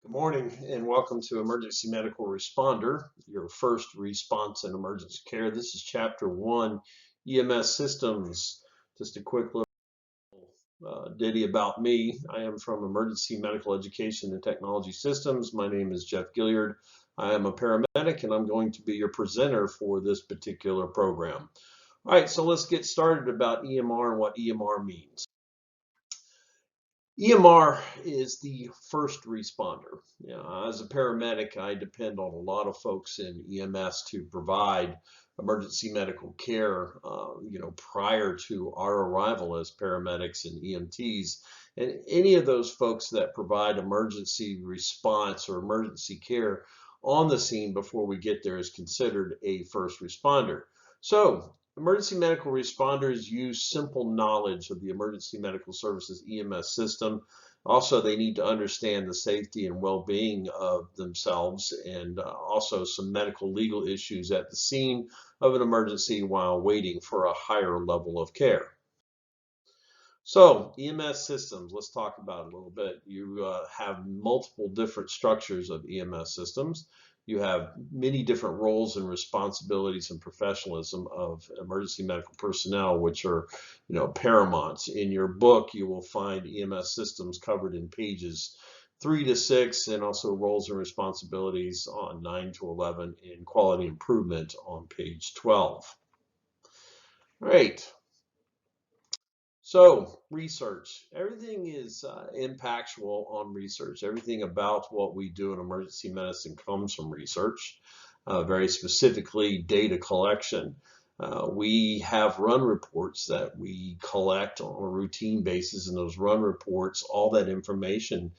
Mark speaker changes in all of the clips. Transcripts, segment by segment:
Speaker 1: Good morning and welcome to Emergency Medical Responder, your first response in emergency care. This is Chapter 1, EMS Systems. Just a quick little ditty about me. I am from Emergency Medical Education and Technology Systems. My name is Jeff Gilliard. I am a paramedic and I'm going to be your presenter for this particular program. All right, so let's get started about EMR and what EMR means. EMR is the first responder. As a paramedic, I depend on a lot of folks in EMS to provide emergency medical care, prior to our arrival as paramedics and EMTs. And any of those folks that provide emergency response or emergency care on the scene before we get there is considered a first responder. So emergency medical responders use simple knowledge of the emergency medical services EMS system. Also, they need to understand the safety and well-being of themselves and also some medical legal issues at the scene of an emergency while waiting for a higher level of care. So EMS systems, let's talk about it a little bit. You have multiple different structures of EMS systems. You have many different roles and responsibilities and professionalism of emergency medical personnel, which are, paramount. In your book, you will find EMS systems covered in pages 3 to 6, and also roles and responsibilities on 9 to 11, and quality improvement on page 12. All right. So research, everything is impactual on research. Everything about what we do in emergency medicine comes from research, very specifically data collection. We have run reports that we collect on a routine basis, and those run reports, all that information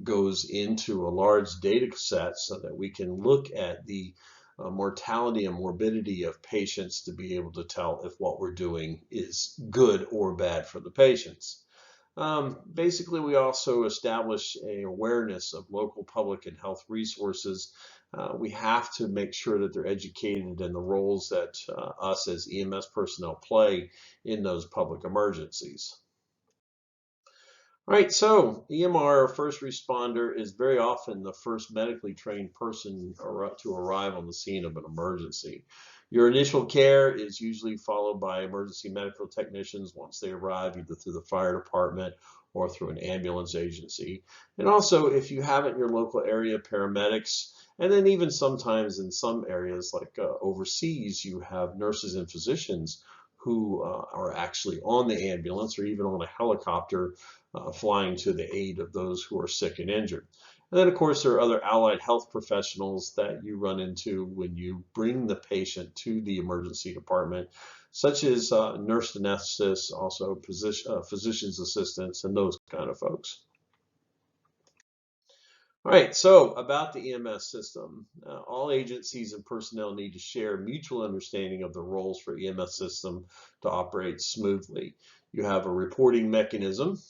Speaker 1: goes into a large data set so that we can look at the mortality and morbidity of patients to be able to tell if what we're doing is good or bad for the patients. Basically, we also establish an awareness of local public and health resources. We have to make sure that they're educated in the roles that us as EMS personnel play in those public emergencies. All right, so EMR, first responder, is very often the first medically trained person to arrive on the scene of an emergency. Your initial care is usually followed by emergency medical technicians once they arrive, either through the fire department or through an ambulance agency. And also, if you have it in your local area, paramedics, and then even sometimes in some areas like overseas, you have nurses and physicians who are actually on the ambulance or even on a helicopter flying to the aid of those who are sick and injured. And then, of course, there are other allied health professionals that you run into when you bring the patient to the emergency department, such as nurse anesthetists, also physician's assistants, and those kind of folks. All right, so about the EMS system, all agencies and personnel need to share mutual understanding of the roles for EMS system to operate smoothly. You have a reporting mechanism,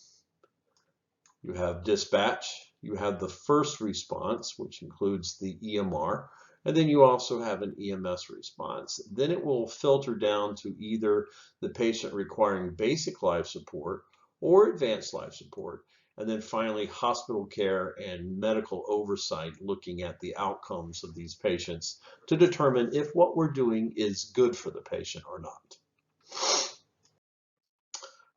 Speaker 1: you have dispatch, you have the first response, which includes the EMR, and then you also have an EMS response. Then it will filter down to either the patient requiring basic life support or advanced life support. And then finally, hospital care and medical oversight, looking at the outcomes of these patients to determine if what we're doing is good for the patient or not.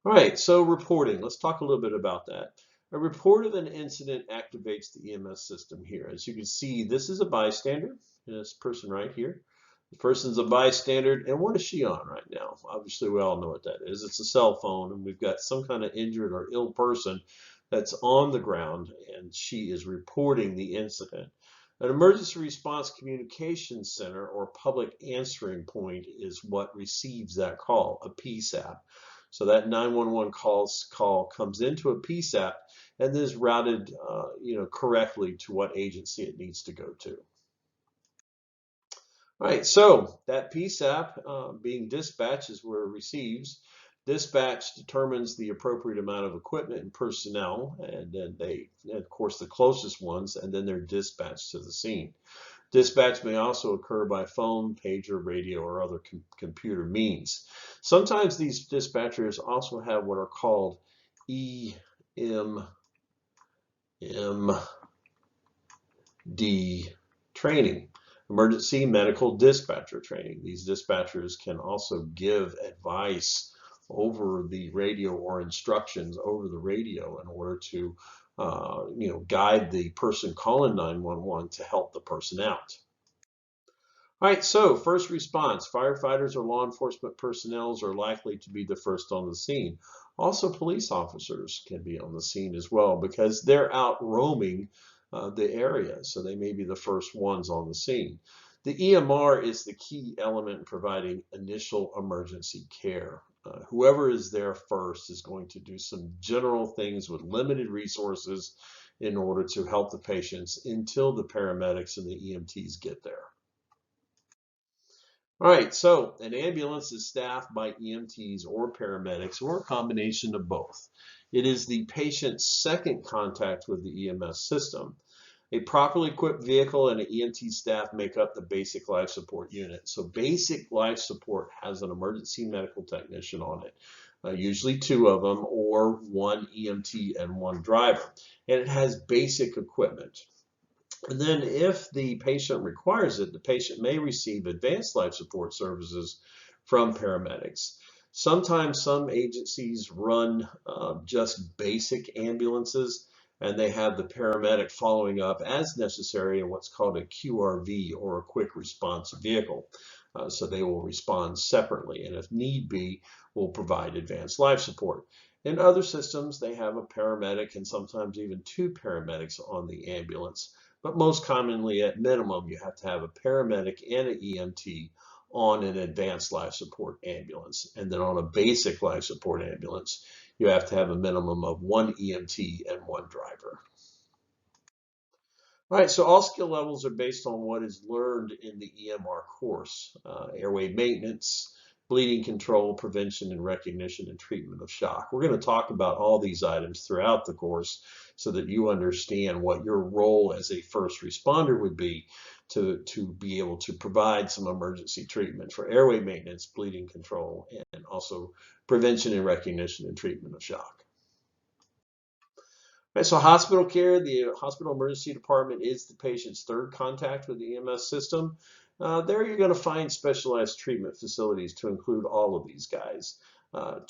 Speaker 1: All right, so reporting. Let's talk a little bit about that. A report of an incident activates the EMS system here. As you can see, this is a bystander, this person right here. The person's a bystander, and what is she on right now? Obviously, we all know what that is. It's a cell phone, and we've got some kind of injured or ill person that's on the ground, and she is reporting the incident. An emergency response communication center or public answering point is what receives that call, a PSAP. So that 911 call comes into a PSAP and then is routed correctly to what agency it needs to go to. All right, so that PSAP being dispatched is where it receives. Dispatch determines the appropriate amount of equipment and personnel, and then of course, the closest ones, and then they're dispatched to the scene. Dispatch may also occur by phone, pager, radio, or other computer means. Sometimes these dispatchers also have what are called EMR D, training. Emergency medical dispatcher training. These dispatchers can also give advice over the radio or instructions over the radio in order to guide the person calling 911 to help the person out. All right, so first response, firefighters or law enforcement personnel are likely to be the first on the scene. Also, police officers can be on the scene as well because they're out roaming the area, so they may be the first ones on the scene. The EMR is the key element in providing initial emergency care. Whoever is there first is going to do some general things with limited resources in order to help the patients until the paramedics and the EMTs get there. All right, so an ambulance is staffed by EMTs or paramedics or a combination of both. It is the patient's second contact with the EMS system. A properly equipped vehicle and an EMT staff make up the basic life support unit. So basic life support has an emergency medical technician on it, usually two of them, or one EMT and one driver. And it has basic equipment. And then if the patient requires it, the patient may receive advanced life support services from paramedics. Sometimes some agencies run just basic ambulances, and they have the paramedic following up as necessary in what's called a QRV, or a quick response vehicle. So they will respond separately, and if need be, will provide advanced life support. In other systems, they have a paramedic and sometimes even two paramedics on the ambulance. But most commonly, at minimum, you have to have a paramedic and an EMT on an advanced life support ambulance. And then on a basic life support ambulance, you have to have a minimum of one EMT and one driver. All right, so all skill levels are based on what is learned in the EMR course: airway maintenance, bleeding control, prevention and recognition, and treatment of shock. We're going to talk about all these items throughout the course so that you understand what your role as a first responder would be to be able to provide some emergency treatment for airway maintenance, bleeding control, and also prevention and recognition and treatment of shock. Right, so hospital care, the hospital emergency department is the patient's third contact with the EMS system. There you're going to find specialized treatment facilities to include all of these guys: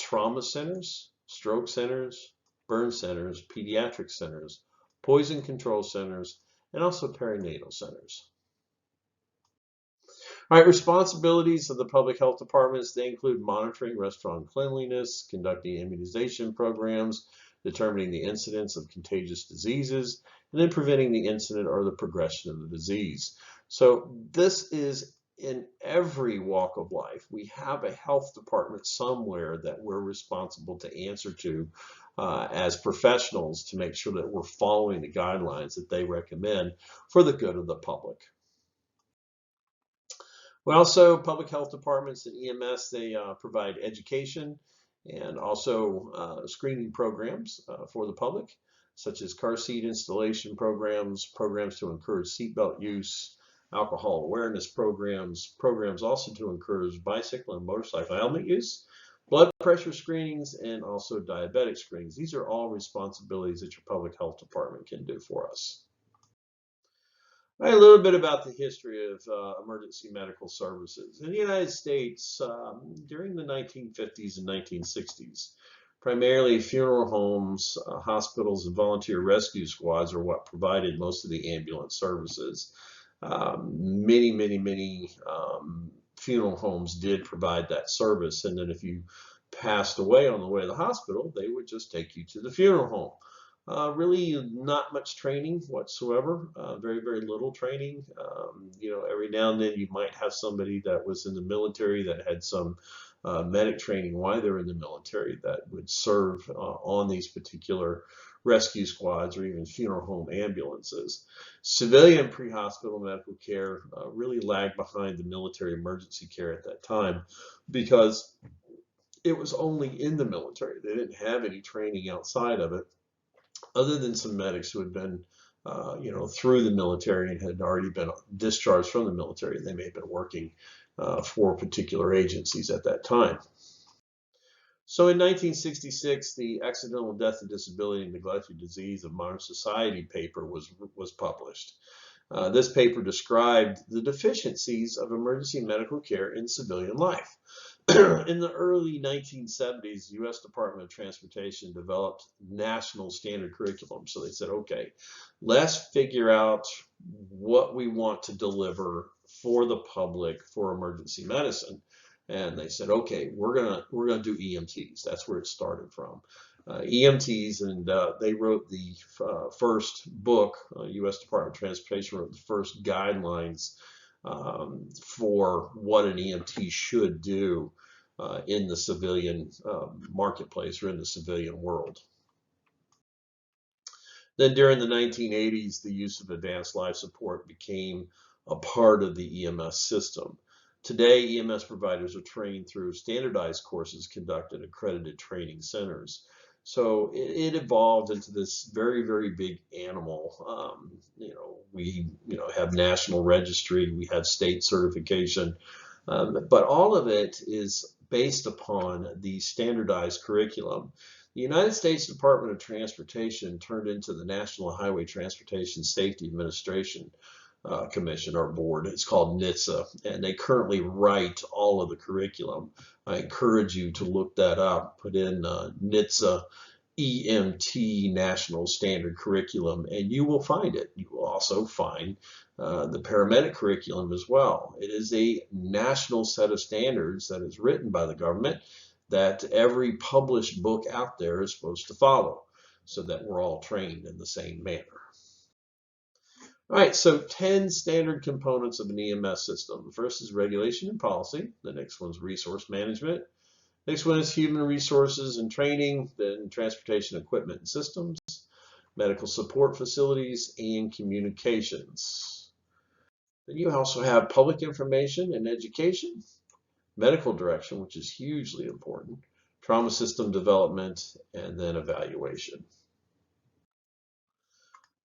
Speaker 1: trauma centers, stroke centers, burn centers, pediatric centers, poison control centers, and also perinatal centers. All right, responsibilities of the public health departments, they include monitoring restaurant cleanliness, conducting immunization programs, determining the incidence of contagious diseases, and then preventing the incident or the progression of the disease. So this is in every walk of life. We have a health department somewhere that we're responsible to answer to as professionals to make sure that we're following the guidelines that they recommend for the good of the public. Well, also public health departments and EMS, they provide education and also screening programs for the public, such as car seat installation programs, programs to encourage seatbelt use, alcohol awareness programs, programs also to encourage bicycle and motorcycle helmet use, blood pressure screenings, and also diabetic screenings. These are all responsibilities that your public health department can do for us. All right, a little bit about the history of emergency medical services. In the United States, during the 1950s and 1960s, primarily funeral homes, hospitals, and volunteer rescue squads are what provided most of the ambulance services. Many funeral homes did provide that service, and then if you passed away on the way to the hospital, they would just take you to the funeral home. Really not much training whatsoever, very little training. Every now and then you might have somebody that was in the military that had some medic training while they're in the military that would serve on these particular rescue squads or even funeral home ambulances. Civilian pre-hospital medical care really lagged behind the military emergency care at that time because it was only in the military. They didn't have any training outside of it, other than some medics who had been, through the military and had already been discharged from the military. They may have been working for particular agencies at that time. So in 1966, the Accidental Death and Disability and Neglected Disease of Modern Society paper was published. This paper described the deficiencies of emergency medical care in civilian life. In the early 1970s, the U.S. Department of Transportation developed national standard curriculum. So they said, okay, let's figure out what we want to deliver for the public for emergency medicine. And they said, okay, we're gonna do EMTs. That's where it started from. EMTs, and they wrote the first book. U.S. Department of Transportation wrote the first guidelines for what an EMT should do in the civilian marketplace or in the civilian world. Then during the 1980s, the use of advanced life support became a part of the EMS system. Today, EMS providers are trained through standardized courses conducted at accredited training centers. So it evolved into this very, very big animal. We have national registry, we have state certification, but all of it is based upon the standardized curriculum. The United States Department of Transportation turned into the National Highway Transportation Safety Administration Commission or board. It's called NHTSA, and they currently write all of the curriculum. I encourage you to look that up. Put in NHTSA EMT National Standard Curriculum, and you will find it. You will also find the paramedic curriculum as well. It is a national set of standards that is written by the government that every published book out there is supposed to follow, so that we're all trained in the same manner. All right, so 10 standard components of an EMS system. The first is regulation and policy. The next one is resource management. Next one is human resources and training, then transportation equipment and systems, medical support facilities, and communications. Then you also have public information and education, medical direction, which is hugely important, trauma system development, and then evaluation.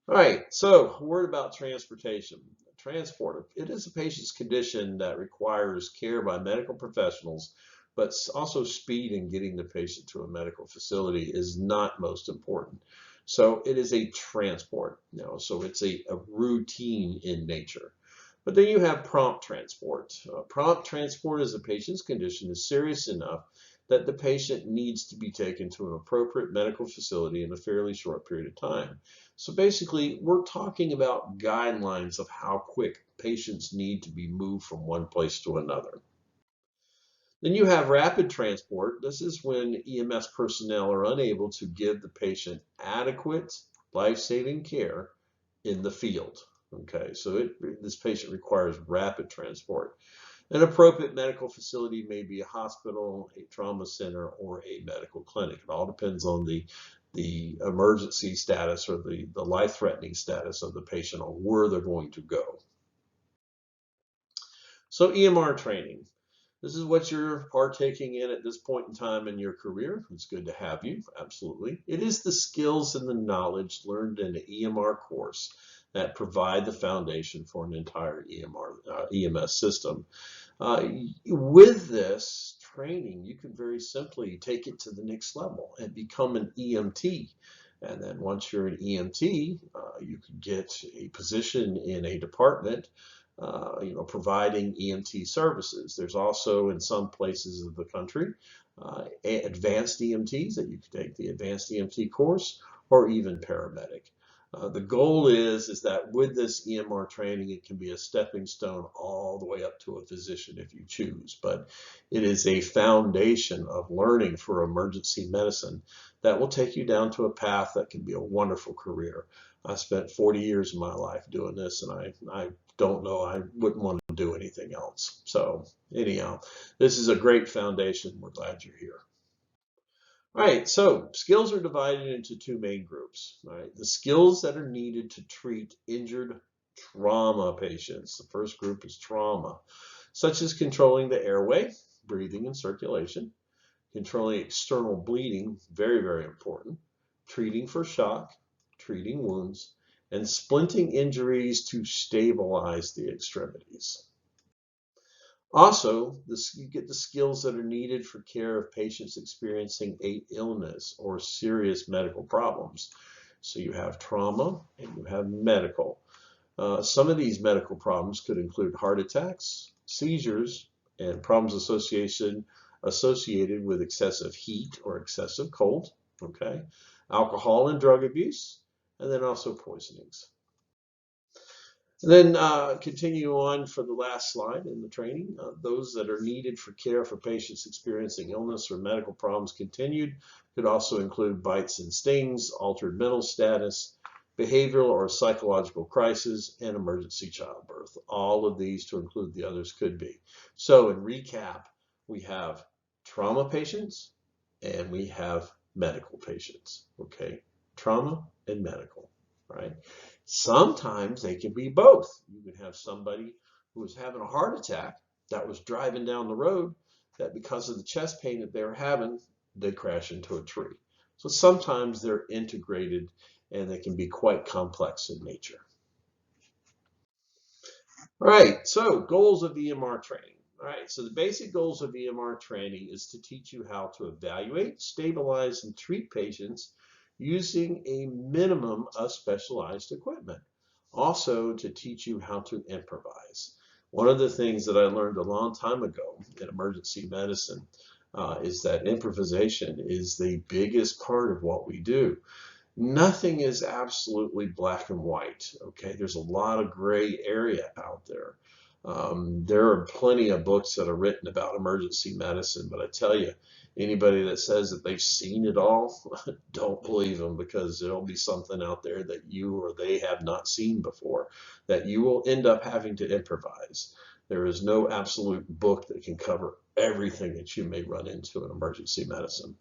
Speaker 1: All right, so a word about transportation. Transport, it is a patient's condition that requires care by medical professionals, but also speed in getting the patient to a medical facility is not most important. So it is a transport, so it's a routine in nature. But then you have prompt transport. Prompt transport is a patient's condition is serious enough that the patient needs to be taken to an appropriate medical facility in a fairly short period of time. So basically, we're talking about guidelines of how quick patients need to be moved from one place to another. Then you have rapid transport. This is when EMS personnel are unable to give the patient adequate life-saving care in the field. Okay, so this patient requires rapid transport. An appropriate medical facility may be a hospital, a trauma center, or a medical clinic. It all depends on the emergency status or the life-threatening status of the patient or where they're going to go. So EMR training. This is what you're partaking in at this point in time in your career. It's good to have you, absolutely. It is the skills and the knowledge learned in an EMR course that provide the foundation for an entire EMS system. With this training, you can very simply take it to the next level and become an EMT. And then once you're an EMT, you can get a position in a department providing EMT services. There's also in some places of the country advanced EMTs that you can take the advanced EMT course, or even paramedic. The goal is that with this EMR training, it can be a stepping stone all the way up to a physician if you choose. But it is a foundation of learning for emergency medicine that will take you down to a path that can be a wonderful career. I spent 40 years of my life doing this, and I don't know, I wouldn't want to do anything else. So anyhow, this is a great foundation. We're glad you're here. All right, so skills are divided into two main groups. All right, the skills that are needed to treat injured trauma patients. The first group is trauma, such as controlling the airway, breathing and circulation, controlling external bleeding, very, very important, treating for shock, treating wounds, and splinting injuries to stabilize the extremities. Also, you get the skills that are needed for care of patients experiencing an illness or serious medical problems. So you have trauma and you have medical. Some of these medical problems could include heart attacks, seizures, and problems associated with excessive heat or excessive cold, okay? Alcohol and drug abuse, and then also poisonings. And then continue on for the last slide in the training. Those that are needed for care for patients experiencing illness or medical problems continued could also include bites and stings, altered mental status, behavioral or psychological crisis, and emergency childbirth. All of these, to include the others, could be. So in recap, we have trauma patients and we have medical patients, okay? Trauma and medical, right? Sometimes they can be both. You can have somebody who was having a heart attack that was driving down the road that because of the chest pain that they were having, they crash into a tree. So sometimes they're integrated and they can be quite complex in nature. All right, so goals of EMR training. All right, so the basic goals of EMR training is to teach you how to evaluate, stabilize, and treat patients using a minimum of specialized equipment. Also, to teach you how to improvise. One of the things that I learned a long time ago in emergency medicine is that improvisation is the biggest part of what we do. Nothing is absolutely black and white, okay? There's a lot of gray area out there. There are plenty of books that are written about emergency medicine, but I tell you, anybody that says that they've seen it all, don't believe them, because there'll be something out there that you or they have not seen before that you will end up having to improvise. There is no absolute book that can cover everything that you may run into in emergency medicine.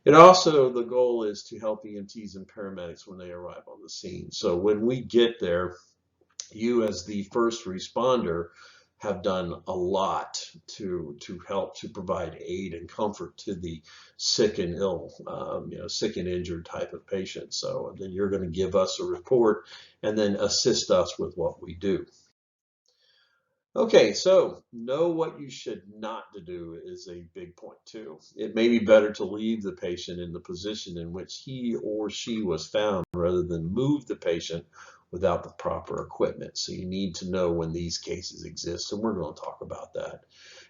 Speaker 1: It also, the goal is to help EMTs and paramedics when they arrive on the scene. So when we get there, you as the first responder have done a lot to help to provide aid and comfort to the sick and ill, sick and injured type of patient. So then you're going to give us a report and then assist us with what we do. Okay, so know what you should not to do is a big point too. It may be better to leave the patient in the position in which he or she was found rather than move the patient without the proper equipment. So you need to know when these cases exist, and we're going to talk about that.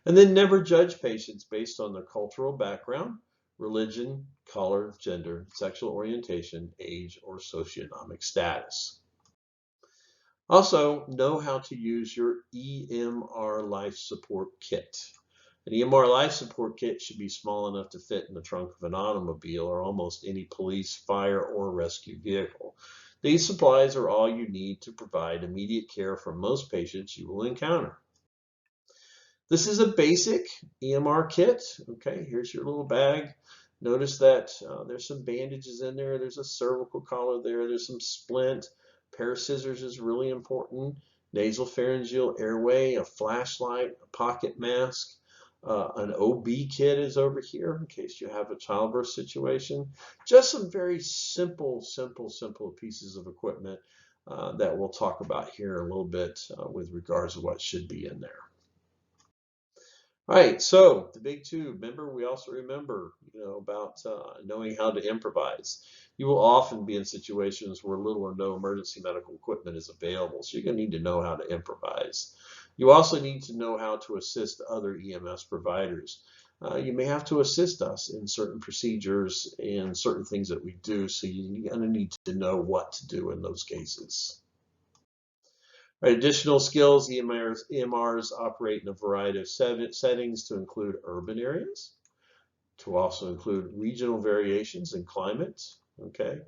Speaker 1: And then never judge patients based on their cultural background, religion, color, gender, sexual orientation, age, or socioeconomic status. Also, know how to use your EMR life support kit. An EMR life support kit should be small enough to fit in the trunk of an automobile or almost any police, fire, or rescue vehicle. These supplies are all you need to provide immediate care for most patients you will encounter. This is a basic EMR kit. Okay, here's your little bag. Notice that there's some bandages in there. There's a cervical collar there. There's some splint. A pair of scissors is really important. Nasal pharyngeal airway, a flashlight, a pocket mask. An OB kit is over here in case you have a childbirth situation. Just some very simple pieces of equipment that we'll talk about here a little bit with regards to what should be in there. All right, so the big two. Remember, we also remember, about knowing how to improvise. You will often be in situations where little or no emergency medical equipment is available, so you're going to need to know how to improvise. You also need to know how to assist other EMS providers. You may have to assist us in certain procedures and certain things that we do, so you're going to need to know what to do in those cases. Additional skills, EMRs operate in a variety of settings to include urban areas, to also include regional variations in climate, okay?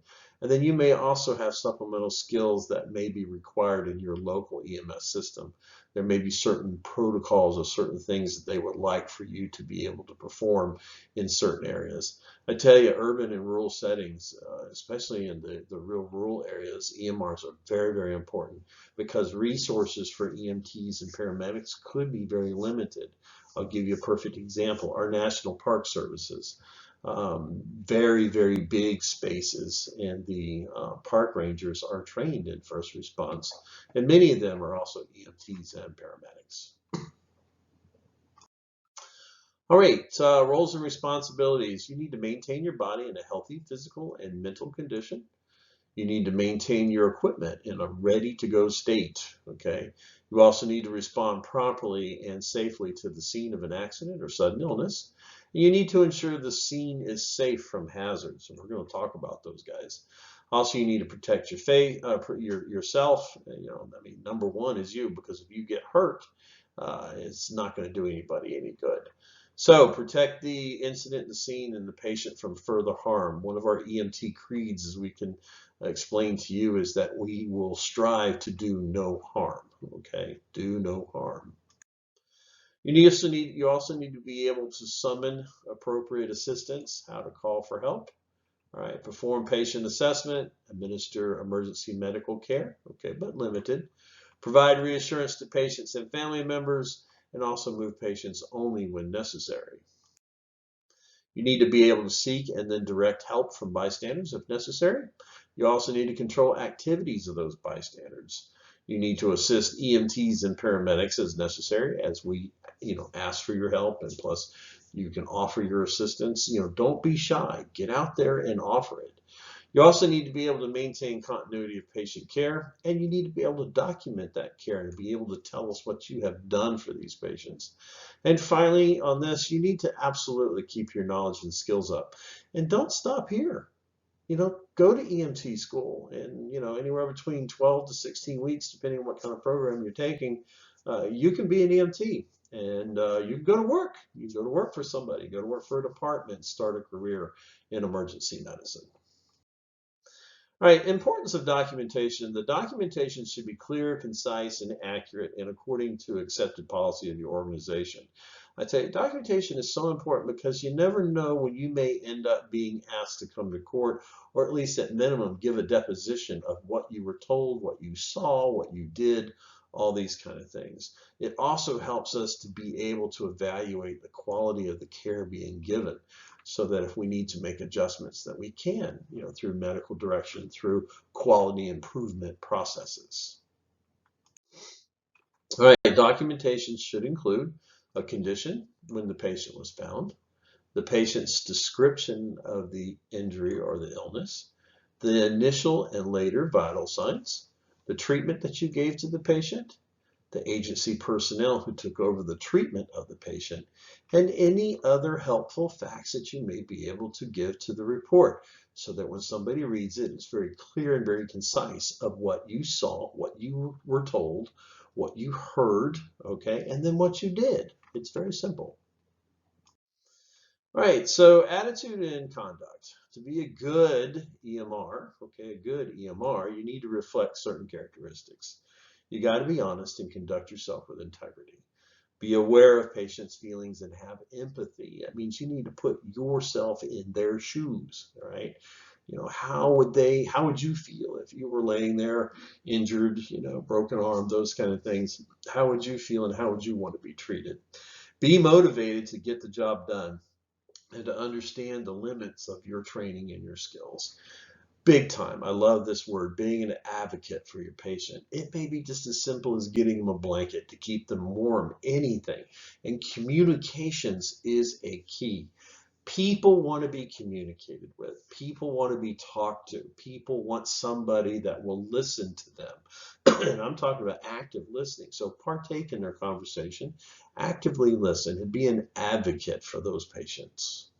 Speaker 1: And then you may also have supplemental skills that may be required in your local EMS system. There may be certain protocols or certain things that they would like for you to be able to perform in certain areas. I tell you, urban and rural settings, especially in the real rural areas, EMRs are very important because resources for EMTs and paramedics could be very limited. I'll give you a perfect example. Our National Park Services, very big spaces, and the park rangers are trained in first response, and many of them are also EMTs and paramedics. All right, roles and responsibilities. You need to maintain your body in a healthy physical and mental condition. You need to maintain your equipment in a ready-to-go state, okay? You also need to respond promptly and safely to the scene of an accident or sudden illness. You need to ensure the scene is safe from hazards, and we're going to talk about those guys. Also, you need to protect yourself. I mean, number one is you, because if you get hurt, it's not going to do anybody any good. So protect the incident, the scene, and the patient from further harm. One of our EMT creeds, as we can explain to you, is that we will strive to do no harm. Okay, do no harm. You also need to be able to summon appropriate assistance, how to call for help. All right, perform patient assessment, administer emergency medical care, okay, but limited. Provide reassurance to patients and family members, and also move patients only when necessary. You need to be able to seek and then direct help from bystanders if necessary. You also need to control activities of those bystanders. You need to assist EMTs and paramedics as necessary, as we, ask for your help, and plus you can offer your assistance. Don't be shy. Get out there and offer it. You also need to be able to maintain continuity of patient care, and you need to be able to document that care and be able to tell us what you have done for these patients. And finally, on this, you need to absolutely keep your knowledge and skills up. And don't stop here. Go to EMT school, and anywhere between 12 to 16 weeks, depending on what kind of program you're taking, you can be an EMT. And you can go to work. You can go to work for somebody, go to work for a department, start a career in emergency medicine. All right, importance of documentation. The documentation should be clear, concise, and accurate, and according to accepted policy of your organization. I tell you, documentation is so important because you never know when you may end up being asked to come to court, or at least at minimum give a deposition of what you were told, what you saw, what you did, all these kind of things. It also helps us to be able to evaluate the quality of the care being given, so that if we need to make adjustments, that we can, through medical direction, through quality improvement processes. All right, documentation should include a condition when the patient was found, the patient's description of the injury or the illness, the initial and later vital signs, the treatment that you gave to the patient, the agency personnel who took over the treatment of the patient, and any other helpful facts that you may be able to give to the report, so that when somebody reads it, it's very clear and very concise of what you saw, what you were told, what you heard, okay, and then what you did. It's very simple. All right, so attitude and conduct. To be a good EMR, okay, a good EMR, you need to reflect certain characteristics. You got to be honest and conduct yourself with integrity. Be aware of patients' feelings and have empathy. That means you need to put yourself in their shoes, all right? How would you feel if you were laying there injured, broken arm, those kind of things? How would you feel and how would you want to be treated? Be motivated to get the job done and to understand the limits of your training and your skills. Big time. I love this word, being an advocate for your patient. It may be just as simple as getting them a blanket to keep them warm, anything. And communications is a key. People want to be communicated with. People want to be talked to. People want somebody that will listen to them. And I'm talking about active listening. So partake in their conversation, actively listen, and be an advocate for those patients.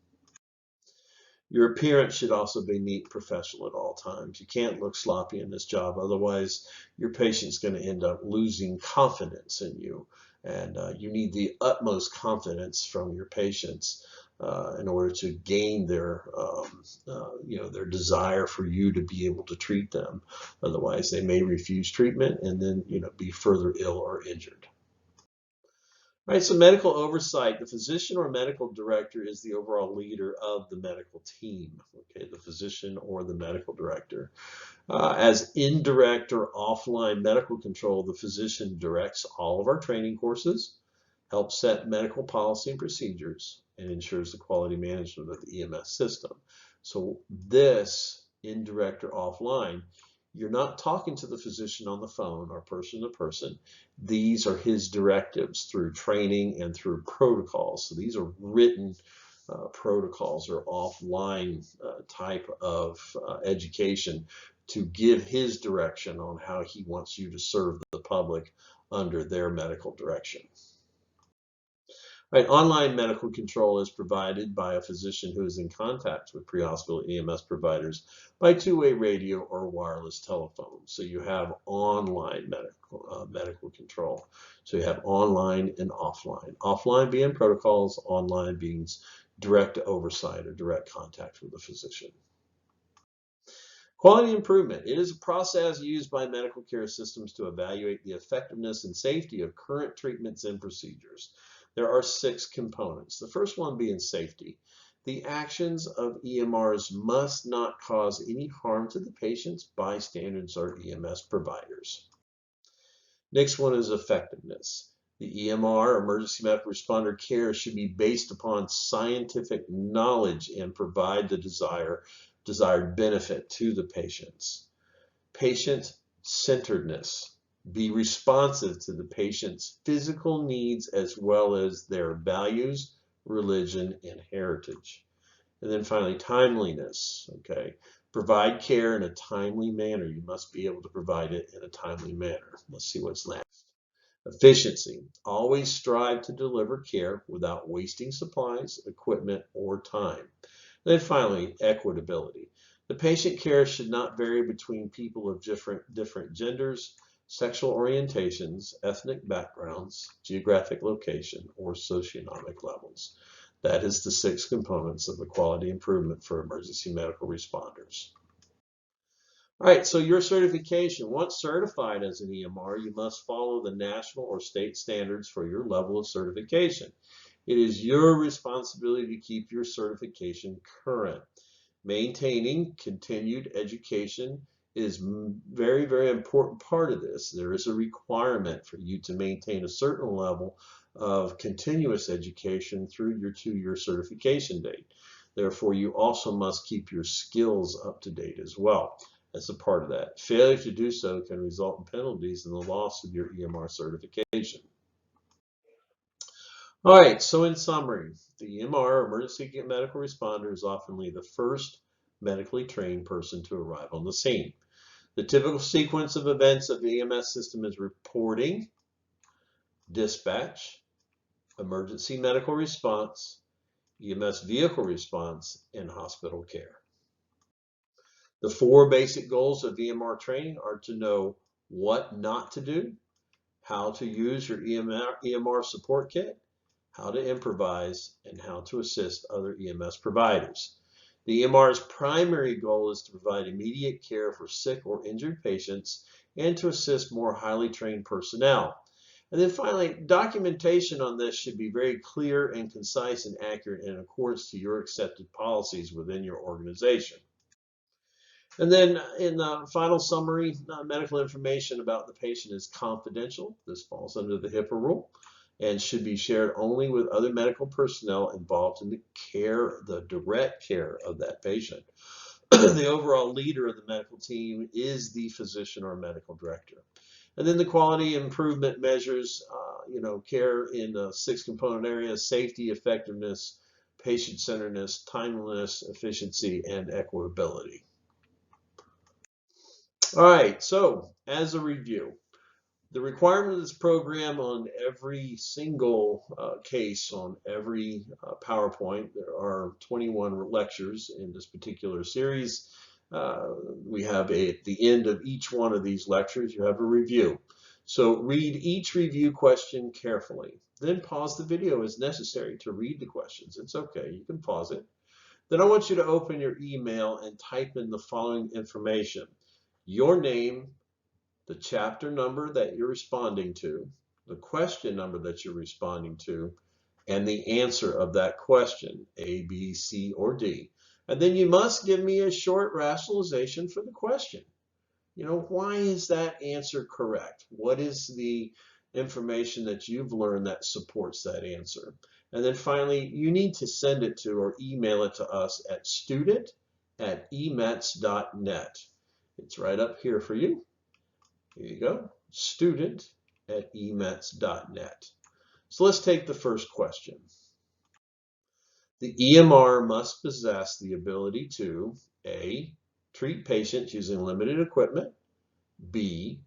Speaker 1: Your appearance should also be neat and professional at all times. You can't look sloppy in this job, otherwise your patient's going to end up losing confidence in you. And you need the utmost confidence from your patients in order to gain their desire for you to be able to treat them. Otherwise, they may refuse treatment and then be further ill or injured. All right, so medical oversight. The physician or medical director is the overall leader of the medical team, okay, the physician or the medical director. As indirect or offline medical control, the physician directs all of our training courses, helps set medical policy and procedures, and ensures the quality management of the EMS system. So this indirect or offline, you're not talking to the physician on the phone or person to person. These are his directives through training and through protocols. So these are written protocols or offline type of education to give his direction on how he wants you to serve the public under their medical direction. Right, online medical control is provided by a physician who is in contact with pre-hospital EMS providers by two-way radio or wireless telephone. So you have online medical control. So you have online and offline. Offline being protocols, online being direct oversight or direct contact with the physician. Quality improvement. It is a process used by medical care systems to evaluate the effectiveness and safety of current treatments and procedures. There are 6 components. The first one being safety. The actions of EMRs must not cause any harm to the patients, bystanders, or EMS providers. Next one is effectiveness. The EMR, emergency medical responder care, should be based upon scientific knowledge and provide the desired benefit to the patients. Patient-centeredness. Be responsive to the patient's physical needs as well as their values, religion, and heritage. And then finally, timeliness. Okay, provide care in a timely manner. You must be able to provide it in a timely manner. Let's see what's next. Efficiency. Always strive to deliver care without wasting supplies, equipment, or time. And then finally, equitability. The patient care should not vary between people of different genders, sexual orientations, ethnic backgrounds, geographic location, or socioeconomic levels. That is the 6 components of the quality improvement for emergency medical responders. All right, so your certification. Once certified as an EMR, you must follow the national or state standards for your level of certification. It is your responsibility to keep your certification current. Maintaining continued education is very, very important part of this. There is a requirement for you to maintain a certain level of continuous education through your 2-year certification date. Therefore, you also must keep your skills up to date as well as a part of that. Failure to do so can result in penalties and the loss of your EMR certification. All right, so in summary, the EMR, emergency medical responder, is often the first medically trained person to arrive on the scene. The typical sequence of events of the EMS system is reporting, dispatch, emergency medical response, EMS vehicle response, and hospital care. The 4 basic goals of EMR training are to know what not to do, how to use your EMR support kit, how to improvise, and how to assist other EMS providers. The EMR's primary goal is to provide immediate care for sick or injured patients and to assist more highly trained personnel. And then finally, documentation on this should be very clear and concise and accurate in accordance to your accepted policies within your organization. And then in the final summary, medical information about the patient is confidential. This falls under the HIPAA rule and should be shared only with other medical personnel involved in the direct care of that patient. The overall leader of the medical team is the physician or medical director. And then the quality improvement measures, care in 6 component areas: safety, effectiveness, patient-centeredness, timeliness, efficiency, and equitability. All right, so as a review, the requirement of this program on every single case, on every PowerPoint, there are 21 lectures in this particular series. We have at the end of each one of these lectures, you have a review. So read each review question carefully. Then pause the video as necessary to read the questions. It's okay, you can pause it. Then I want you to open your email and type in the following information: your name, the chapter number that you're responding to, the question number that you're responding to, and the answer of that question, A, B, C, or D. And then you must give me a short rationalization for the question. Why is that answer correct? What is the information that you've learned that supports that answer? And then finally, you need to send it to or email it to us at student@emets.net. It's right up here for you. Here you go, student@emets.net. So let's take the first question. The EMR must possess the ability to A, treat patients using limited equipment. B,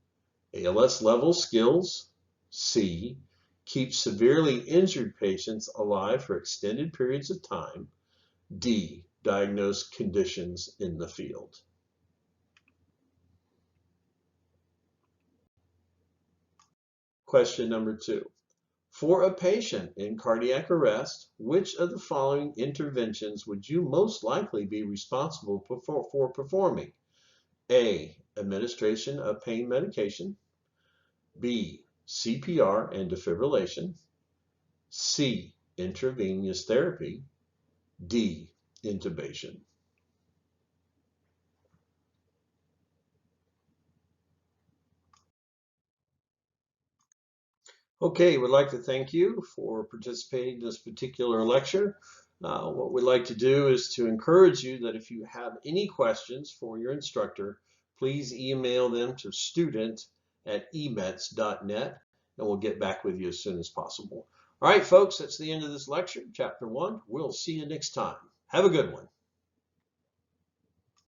Speaker 1: ALS level skills. C, keep severely injured patients alive for extended periods of time. D, diagnose conditions in the field. Question number 2. For a patient in cardiac arrest, which of the following interventions would you most likely be responsible for performing? A, administration of pain medication. B, CPR and defibrillation. C, intravenous therapy. D, intubation. Okay, we'd like to thank you for participating in this particular lecture. What we'd like to do is to encourage you that if you have any questions for your instructor, please email them to student@emets.net, and we'll get back with you as soon as possible. All right, folks, that's the end of this lecture, Chapter 1. We'll see you next time. Have a good one.